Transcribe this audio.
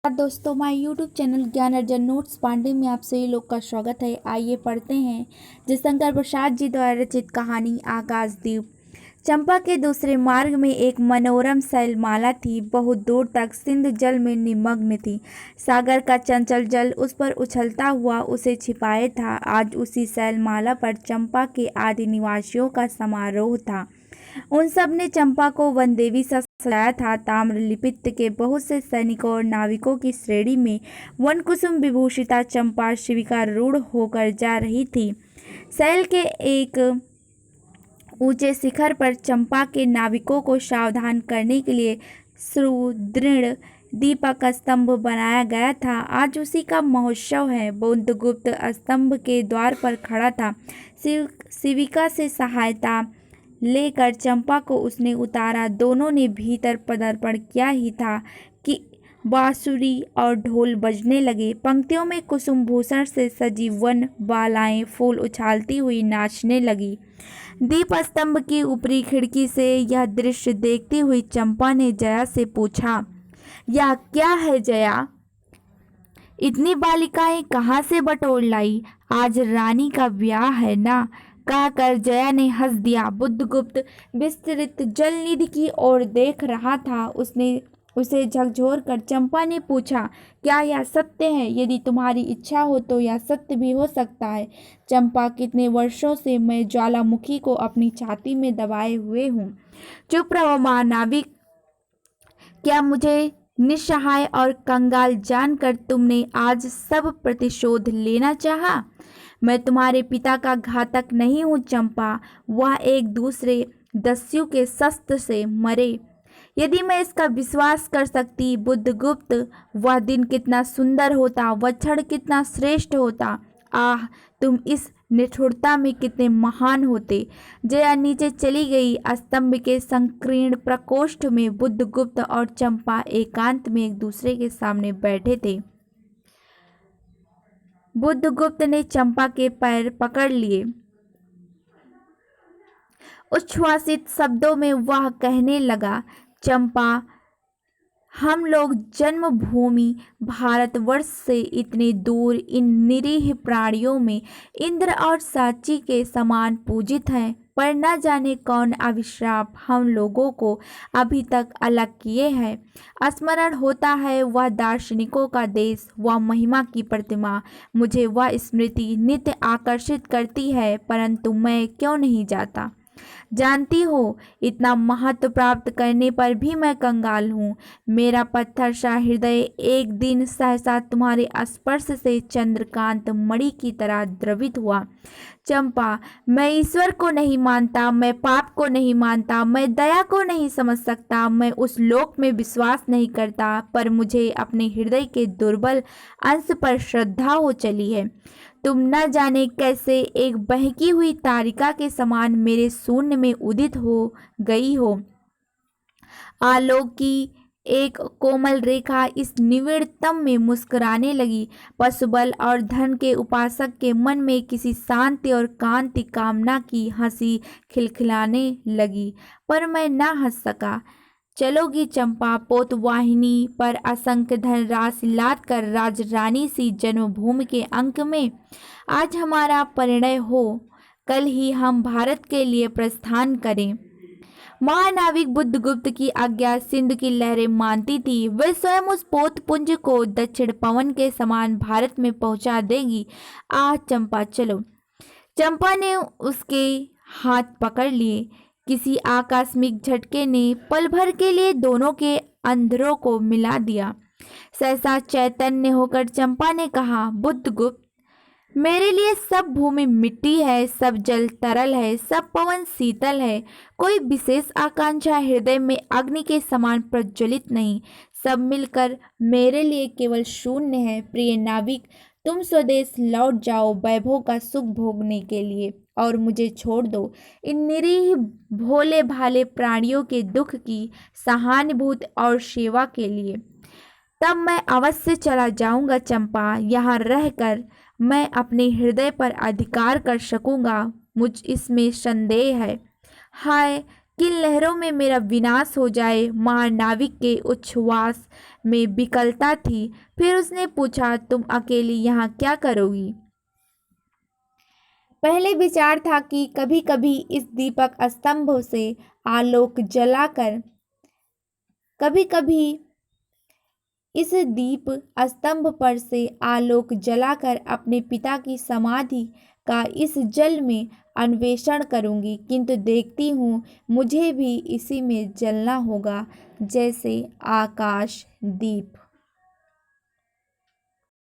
दोस्तों, my YouTube channel ज्ञान अर्जन notes Pandey में आप सभी लोग का स्वागत है। आइए पढ़ते हैं जयशंकर प्रसाद जी द्वारा रचित कहानी आकाशदीप। चंपा के दूसरे मार्ग में एक मनोरम शैलमाला थी। बहुत दूर तक सिंधु जल में निमग्न थी। सागर का चंचल जल उस पर उछलता हुआ उसे छिपाए था। आज उसी शैलमाला पर चंपा के आदि निवासियों का समारोह था। उन सब ने चंपा को वनदेवी सा सजाया था। ताम्रलिप्त के बहुत से सैनिकों और नाविकों की श्रेणी में वन कुसुम विभूषिता चंपा शिविका रूढ़ होकर जा रही थी। शैल के एक ऊंचे शिखर पर चंपा के नाविकों को सावधान करने के लिए सुदृढ़ दीपक स्तंभ बनाया गया था। आज उसी का महोत्सव है। बुद्धगुप्त स्तंभ के द्वार पर खड़ा था। शिविका से सहायता लेकर चंपा को उसने उतारा। दोनों ने भीतर पदार्पण किया ही था कि बांसुरी और ढोल बजने लगे। पंक्तियों में कुसुम भूषण से सजी वन बालाएं फूल उछालती हुई नाचने लगी। दीप स्तंभ की ऊपरी खिड़की से यह दृश्य देखती हुई चंपा ने जया से पूछा, यह क्या है जया? इतनी बालिकाएं कहाँ से बटोर लाई? आज रानी का ब्याह है ना? कहकर जया ने हंस दिया। बुद्धगुप्त विस्तृत जल निधि की ओर देख रहा था। उसने उसे झकझोर कर चंपा ने पूछा, क्या यह सत्य है? यदि तुम्हारी इच्छा हो तो यह सत्य भी हो सकता है। चंपा, कितने वर्षों से मैं ज्वालामुखी को अपनी छाती में दबाए हुए हूँ। चुप रहो महानाविक। क्या मुझे निस्सहाय और कंगाल जानकर तुमने आज सब प्रतिशोध लेना चाहा? मैं तुम्हारे पिता का घातक नहीं हूँ चंपा। वह एक दूसरे दस्यु के शस्त्र से मरे। यदि मैं इसका विश्वास कर सकती बुद्धगुप्त, वह दिन कितना सुंदर होता, वह क्षण कितना श्रेष्ठ होता। आह, तुम इस निष्ठुरता में कितने महान होते। जया नीचे चली गई। स्तंभ के संकीर्ण प्रकोष्ठ में बुद्धगुप्त और चंपा एकांत में एक दूसरे के सामने बैठे थे। बुद्धगुप्त ने चंपा के पैर पकड़ लिए। उच्छ्वासित शब्दों में वह कहने लगा, चंपा, हम लोग जन्मभूमि भारतवर्ष से इतने दूर इन निरीह प्राणियों में इंद्र और साची के समान पूजित हैं, पर न जाने कौन अभिशाप हम लोगों को अभी तक अलग किए हैं। स्मरण होता है वह दार्शनिकों का देश, वह महिमा की प्रतिमा। मुझे वह स्मृति नित्य आकर्षित करती है, परंतु मैं क्यों नहीं जाता? जानती हो, इतना महत्व प्राप्त करने पर भी मैं कंगाल हूँ। मेरा पत्थर सा हृदय एक दिन सहसा तुम्हारे स्पर्श से चंद्रकांत मणि की तरह द्रवित हुआ। चंपा, मैं ईश्वर को नहीं मानता, मैं पाप को नहीं मानता, मैं दया को नहीं समझ सकता, मैं उस लोक में विश्वास नहीं करता, पर मुझे अपने हृदय के दुर्बल अंश पर श्रद्धा हो चली है। तुम न जाने कैसे एक बहकी हुई तारिका के समान मेरे शून्य में उदित हो गई हो। आलोक की एक कोमल रेखा इस निविड़तम में मुस्कुराने लगी। पशुबल और धन के उपासक के मन में किसी शांति और कांति कामना की हंसी खिलखिलाने लगी, पर मैं न हंस सका। चलोगी चंपा पोतवाहिनी पर असंख्य धन राशि लाद कर राजरानी सी जन्मभूमि के अंक में? आज हमारा परिणय हो, कल ही हम भारत के लिए प्रस्थान करें। महानाविक बुद्धगुप्त की आज्ञा सिंधु की लहरें मानती थी। वे स्वयं उस पोतपुंज को दक्षिण पवन के समान भारत में पहुंचा देगी। आह चंपा, चलो। चंपा ने उसके हाथ पकड़ लिए। किसी आकस्मिक झटके ने पल भर के लिए दोनों के अंधरों को मिला दिया। सहसा चैतन्य होकर चंपा ने कहा, बुद्धगुप्त, मेरे लिए सब भूमि मिट्टी है, सब जल तरल है, सब पवन शीतल है। कोई विशेष आकांक्षा हृदय में अग्नि के समान प्रज्वलित नहीं। सब मिलकर मेरे लिए केवल शून्य है। प्रिय नाविक, तुम स्वदेश लौट जाओ वैभव का सुख भोगने के लिए और मुझे छोड़ दो इन निरीह भोले भाले प्राणियों के दुख की सहानुभूति और सेवा के लिए। तब मैं अवश्य चला जाऊंगा चंपा। यहाँ रहकर मैं अपने हृदय पर अधिकार कर सकूंगा, मुझ इसमें संदेह है। हाय, किन लहरों में मेरा विनाश हो जाए। महानाविक के उच्छ्वास में विकलता थी। फिर उसने पूछा, तुम अकेली यहाँ क्या करोगी? पहले विचार था कि कभी कभी इस दीपक स्तंभ से आलोक जलाकर कभी कभी इस दीप स्तंभ पर से आलोक जलाकर अपने पिता की समाधि का इस जल में अन्वेषण करूंगी, किंतु देखती हूँ मुझे भी इसी में जलना होगा, जैसे आकाश दीप।